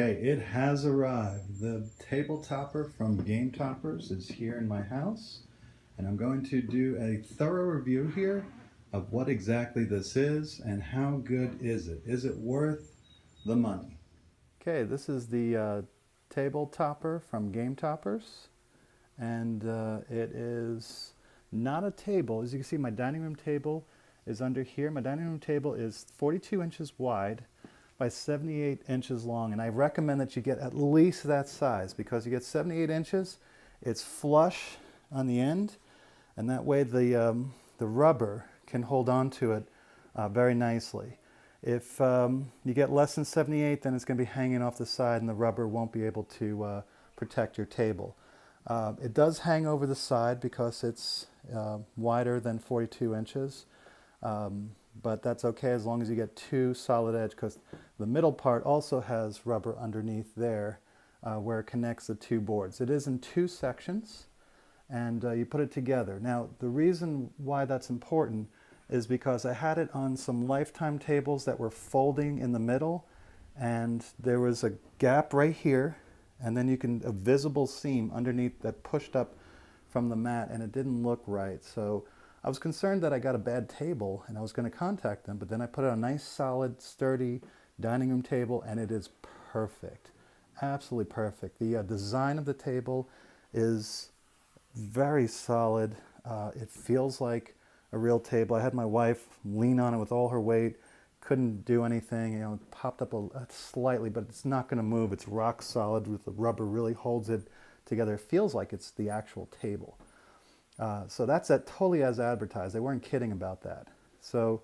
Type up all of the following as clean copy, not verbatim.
Okay, it has arrived. The table topper from Game Toppers is here in my house, and I'm going to do a thorough review here of what exactly this is and how good is it. Is it worth the money? Okay, this is the table topper from Game Toppers, and it is not a table. As you can see, my dining room table is under here. My dining room table is 42 inches wide by 78 inches long, and I recommend that you get at least that size because you get 78 inches, it's flush on the end, and that way the rubber can hold on to it very nicely. If you get less than 78, then it's going to be hanging off the side and the rubber won't be able to protect your table. It does hang over the side because it's wider than 42 inches. But that's okay as long as you get two solid edge, because the middle part also has rubber underneath there where it connects the two boards. It is in two sections, and you put it together. Now, the reason why that's important is because I had it on some Lifetime tables that were folding in the middle, and there was a gap right here, and then a visible seam underneath that pushed up from the mat, and it didn't look right. So I was concerned that I got a bad table and I was going to contact them, but then I put it on a nice, solid, sturdy dining room table, and it is perfect. Absolutely perfect. The design of the table is very solid. It feels like a real table. I had my wife lean on it with all her weight. Couldn't do anything. You know, it popped up slightly, but it's not going to move. It's rock solid. With the rubber really holds it together. It feels like it's the actual table. So that's totally as advertised. They weren't kidding about that. So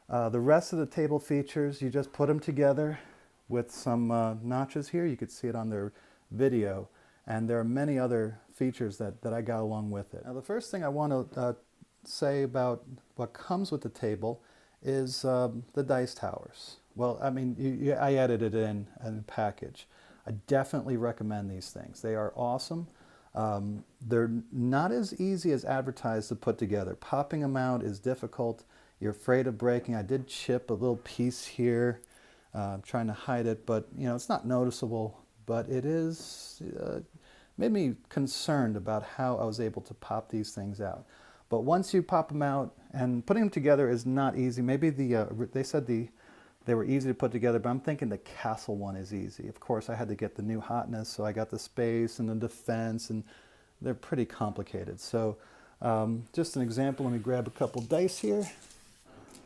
the rest of the table features, you just put them together with some notches here. You could see it on their video. And there are many other features that I got along with it. Now, the first thing I want to say about what comes with the table is the dice towers. Well, I mean, I added it in a package. I definitely recommend these things. They are awesome. They're not as easy as advertised to put together. Popping them out is difficult. You're afraid of breaking. I did chip a little piece here, trying to hide it, but you know, it's not noticeable, but it is made me concerned about how I was able to pop these things out. But once you pop them out, and putting them together is not easy. Maybe they said they were easy to put together, but I'm thinking the Castle one is easy. Of course, I had to get the new hotness, so I got the space and the defense, and they're pretty complicated. So just an example, let me grab a couple dice here,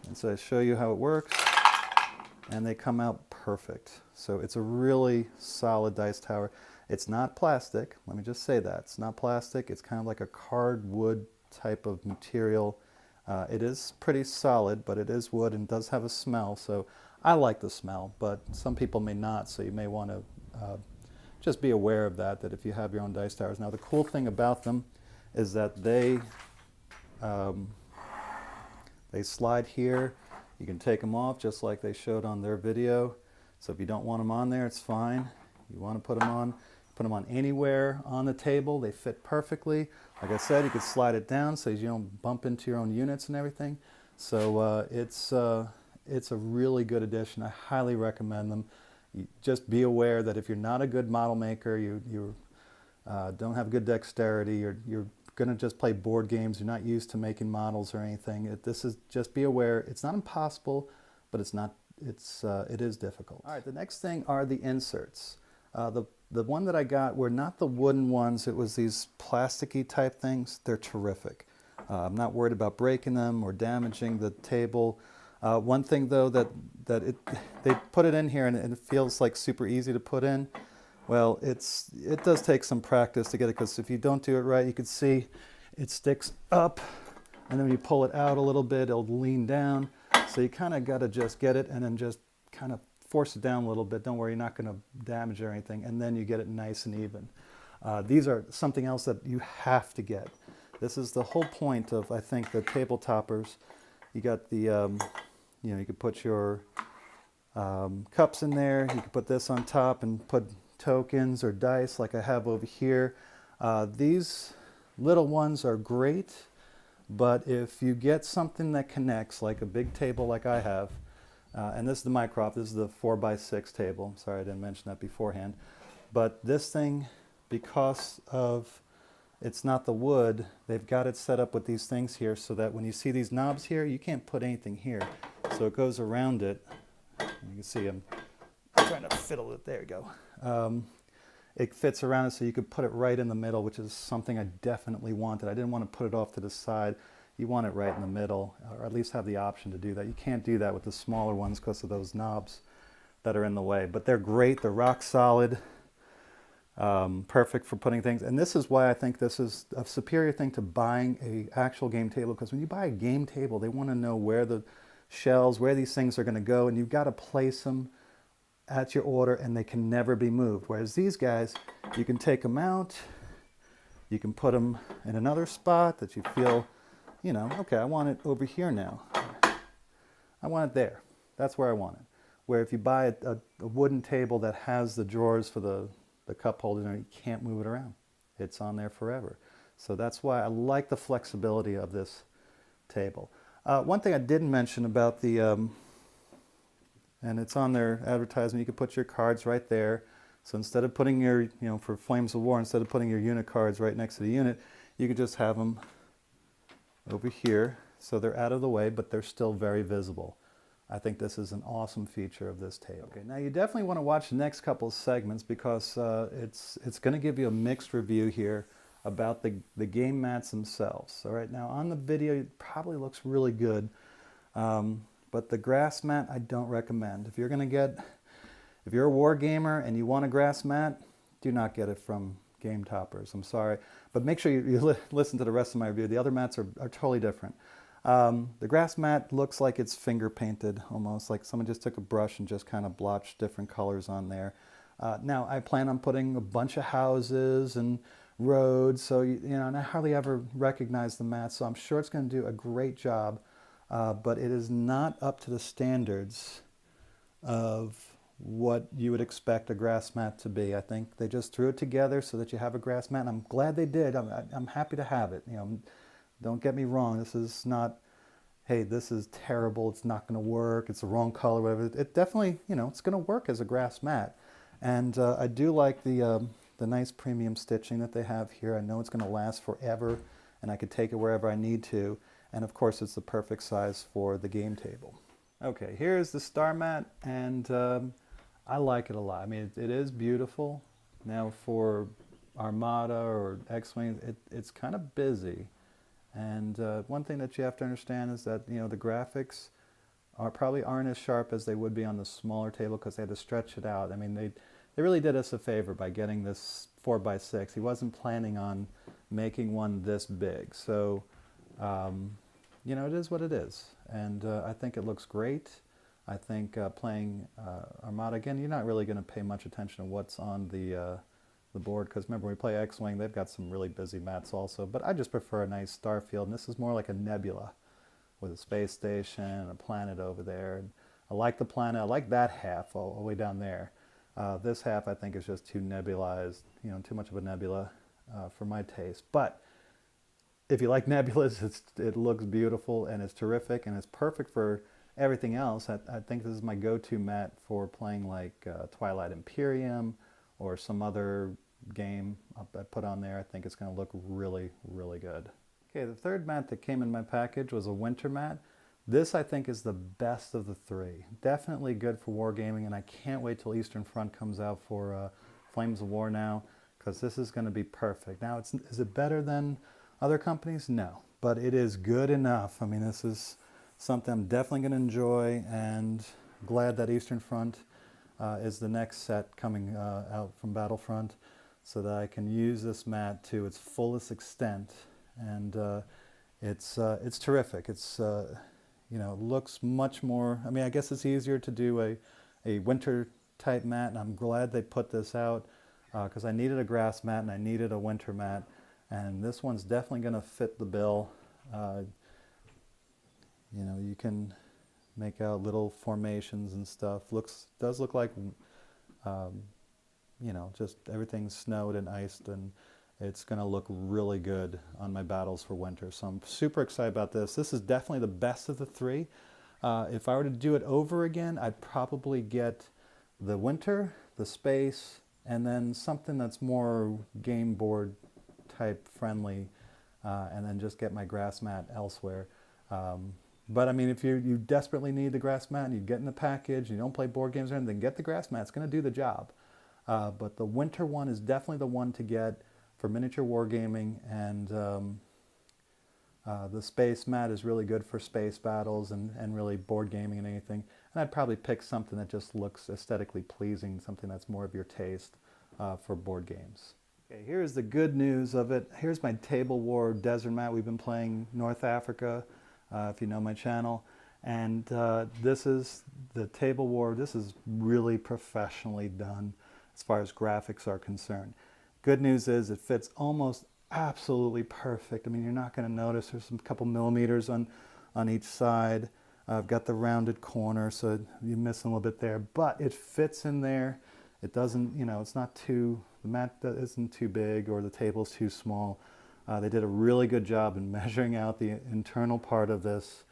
and so I show you how it works, and they come out perfect. So it's a really solid dice tower. It's not plastic, let me just say that. It's not plastic, it's kind of like a cardwood type of material. It is pretty solid, but it is wood and does have a smell, so I like the smell, but some people may not, so you may want to just be aware of that if you have your own dice towers. Now, the cool thing about them is that they slide here. You can take them off just like they showed on their video, so if you don't want them on there, it's fine. You want to put them on anywhere on the table. They fit perfectly. Like I said, you could slide it down so you don't bump into your own units and everything. So it's a really good addition. I highly recommend them. Just be aware that if you're not a good model maker, you don't have good dexterity, you're going to just play board games, you're not used to making models or anything. Just be aware. It's not impossible, but it is difficult. All right, the next thing are the inserts. The one that I got were not the wooden ones, it was these plasticky type things. They're terrific. I'm not worried about breaking them or damaging the table. One thing though they put it in here and it feels like super easy to put in. Well, it does take some practice to get it, because if you don't do it right, you can see it sticks up, and then when you pull it out a little bit, it'll lean down. So you kind of got to just get it and then just kind of force it down a little bit. Don't worry, you're not going to damage or anything, and then you get it nice and even. These are something else that you have to get. This is the whole point of, I think, the table toppers. You got the, you could put your cups in there. You could put this on top and put tokens or dice like I have over here. These little ones are great, but if you get something that connects, like a big table like I have, And this is the Mycroft. This is the 4x6 table. Sorry I didn't mention that beforehand. But this thing, because of it's not the wood, they've got it set up with these things here so that when you see these knobs here, you can't put anything here. So it goes around it. You can see I'm trying to fiddle it. There you go. It fits around it so you could put it right in the middle, which is something I definitely wanted. I didn't want to put it off to the side. You want it right in the middle, or at least have the option to do that. You can't do that with the smaller ones because of those knobs that are in the way. But they're great. They're rock solid. Perfect for putting things. And this is why I think this is a superior thing to buying an actual game table, because when you buy a game table, they want to know where the shelves, where these things are going to go, and you've got to place them at your order and they can never be moved. Whereas these guys, you can take them out, you can put them in another spot that you feel, you know, okay, I want it over here now. I want it there. That's where I want it. Where if you buy a wooden table that has the drawers for the cup holder, you can't move it around. It's on there forever. So that's why I like the flexibility of this table. One thing I didn't mention about the, and it's on their advertisement, you can put your cards right there. So instead of putting your, you know, for Flames of War, instead of putting your unit cards right next to the unit, you could just have them over here. So they're out of the way, but they're still very visible. I think this is an awesome feature of this table. Okay, now you definitely want to watch the next couple of segments because it's going to give you a mixed review here about the game mats themselves. So right now on the video, it probably looks really good. But the grass mat, I don't recommend. If you're a war gamer and you want a grass mat, do not get it from Game Toppers. I'm sorry. But make sure you listen to the rest of my review. The other mats are totally different. The grass mat looks like it's finger painted, almost like someone just took a brush and just kind of blotched different colors on there. Now, I plan on putting a bunch of houses and roads, so you know, and I hardly ever recognize the mat, so I'm sure it's going to do a great job. But it is not up to the standards of what you would expect a grass mat to be. I think they just threw it together so that you have a grass mat, and I'm glad they did. I'm happy to have it. You know, don't get me wrong. This is not, hey, this is terrible. It's not going to work. It's the wrong color. Whatever. It definitely, you know, it's going to work as a grass mat, and I do like the nice premium stitching that they have here. I know it's going to last forever, and I could take it wherever I need to. And of course, it's the perfect size for the game table. Okay, here's the star mat, and I like it a lot. I mean, it is beautiful. Now for Armada or X-Wing, it's kind of busy. And one thing that you have to understand is that, you know, the graphics probably aren't as sharp as they would be on the smaller table because they had to stretch it out. I mean, they really did us a favor by getting this 4x6. He wasn't planning on making one this big. So, you know, it is what it is. And I think it looks great. I think playing Armada, again, you're not really going to pay much attention to what's on the board, because remember, when we play X-Wing, they've got some really busy mats also, but I just prefer a nice star field, and this is more like a nebula with a space station and a planet over there. And I like the planet. I like that half all the way down there. This half I think is just too nebulized, you know, too much of a nebula for my taste. But if you like nebulas, it looks beautiful and it's terrific and it's perfect for everything else. I think this is my go-to mat for playing like Twilight Imperium or some other game I put on there. I think it's going to look really, really good. Okay, the third mat that came in my package was a winter mat. This I think is the best of the three. Definitely good for wargaming, and I can't wait till Eastern Front comes out for Flames of War now, because this is going to be perfect. Now, is it better than other companies? No, but it is good enough. I mean, this is something I'm definitely going to enjoy, and glad that Eastern Front is the next set coming out from Battlefront, so that I can use this mat to its fullest extent. And it's terrific. It's you know, it looks much more. I mean, I guess it's easier to do a winter type mat, and I'm glad they put this out because I needed a grass mat and I needed a winter mat, and this one's definitely going to fit the bill. You know, you can make out little formations and stuff. Does look like you know, just everything's snowed and iced, and it's going to look really good on my battles for winter. So I'm super excited about this. This is definitely the best of the three. If I were to do it over again, I'd probably get the winter, the space, and then something that's more game board type friendly, and then just get my grass mat elsewhere. But I mean, if you desperately need the grass mat and you get in the package, you don't play board games or anything, get the grass mat. It's going to do the job. But the winter one is definitely the one to get for miniature wargaming, and the space mat is really good for space battles and really board gaming and anything. And I'd probably pick something that just looks aesthetically pleasing, something that's more of your taste for board games. Okay, here's the good news of it. Here's my Table War desert mat. We've been playing North Africa, if you know my channel. And this is the Table War. This is really professionally done as far as graphics are concerned. Good news is it fits almost absolutely perfect. I mean, you're not going to notice there's some couple millimeters on each side. I've got the rounded corner, so you're missing a little bit there, but it fits in there. It doesn't, you know, it's not too, the mat isn't too big or the table's too small. They did a really good job in measuring out the internal part of this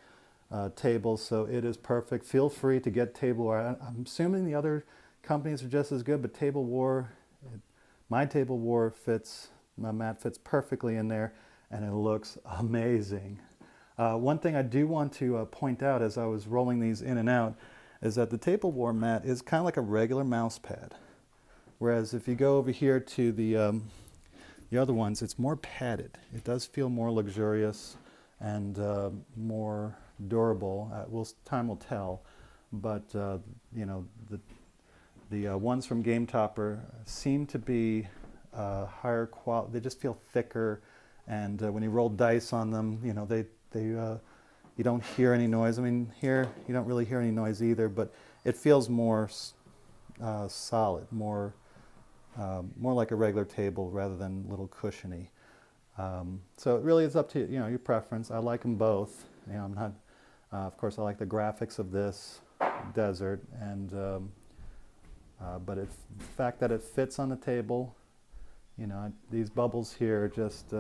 table, so it is perfect. Feel free to get Table War. I'm assuming the other companies are just as good, but Table War, my Table War fits, my mat fits perfectly in there, and it looks amazing. One thing I do want to point out as I was rolling these in and out is that the Table War mat is kind of like a regular mouse pad. Whereas if you go over here to the other ones, it's more padded. It does feel more luxurious and more durable. Time will tell, but you know, the ones from Game Topper seem to be higher quality. They just feel thicker, and when you roll dice on them, you know, you don't hear any noise. I mean, here you don't really hear any noise either, but it feels more solid, more like a regular table rather than a little cushiony. So it really is up to your preference. I like them both. You know, I'm not. Of course, I like the graphics of this desert, and but the fact that it fits on the table, you know, these bubbles here are just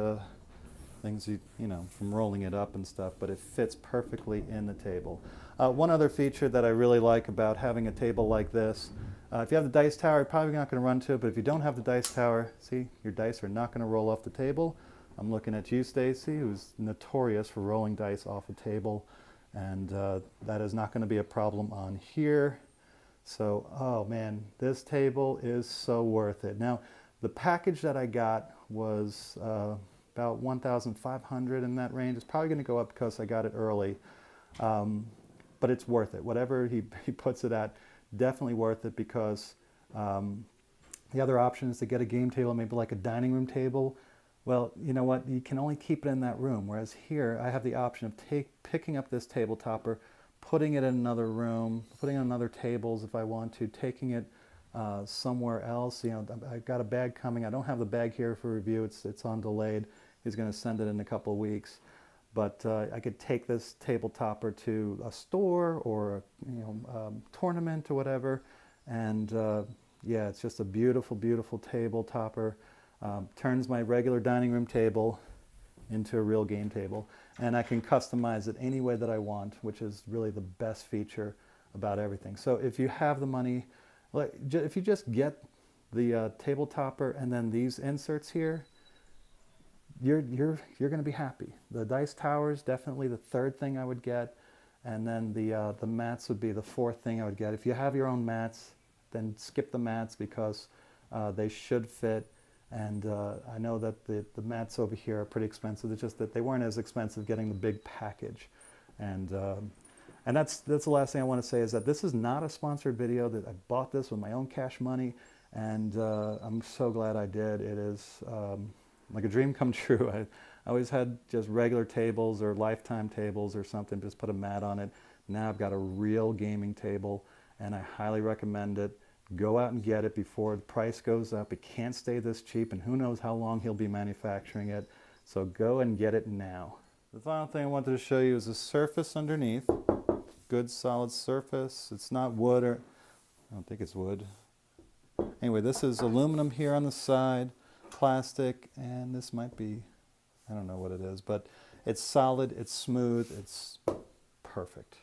things you know from rolling it up and stuff, but it fits perfectly in the table. One other feature that I really like about having a table like this, if you have the dice tower, you're probably not going to run to it, but if you don't have the dice tower, see, your dice are not going to roll off the table. I'm looking at you, Stacy, who's notorious for rolling dice off a table, and that is not going to be a problem on here. So, oh man, this table is so worth it. Now, the package that I got was about $1,500 in that range. It's probably going to go up because I got it early, but it's worth it. Whatever he puts it at, definitely worth it, because the other option is to get a game table, maybe like a dining room table. Well, you know what? You can only keep it in that room, whereas here I have the option of picking up this table topper, putting it in another room, putting it on other tables if I want to, taking it somewhere else. You know, I've got a bag coming. I don't have the bag here for review. It's on delayed. He's going to send it in a couple of weeks. But I could take this table topper to a store or a tournament or whatever, and yeah, it's just a beautiful, beautiful table topper. Turns my regular dining room table into a real game table, and I can customize it any way that I want, which is really the best feature about everything. So if you have the money, if you just get the table topper and then these inserts here, you're going to be happy. The dice towers, definitely the third thing I would get, and then the mats would be the fourth thing I would get. If you have your own mats, then skip the mats, because they should fit. And I know that the mats over here are pretty expensive. It's just that they weren't as expensive getting the big package. And that's the last thing I want to say, is that this is not a sponsored video. That I bought this with my own cash money, and I'm so glad I did. It is like a dream come true. I always had just regular tables or lifetime tables or something, just put a mat on it. Now I've got a real gaming table, and I highly recommend it. Go out and get it before the price goes up. It can't stay this cheap, and who knows how long he'll be manufacturing it. So go and get it now. The final thing I wanted to show you is the surface underneath. Good solid surface. It's not wood, or I don't think it's wood. Anyway, this is aluminum here on the side, plastic, and this might be, I don't know what it is, but it's solid, it's smooth, it's perfect.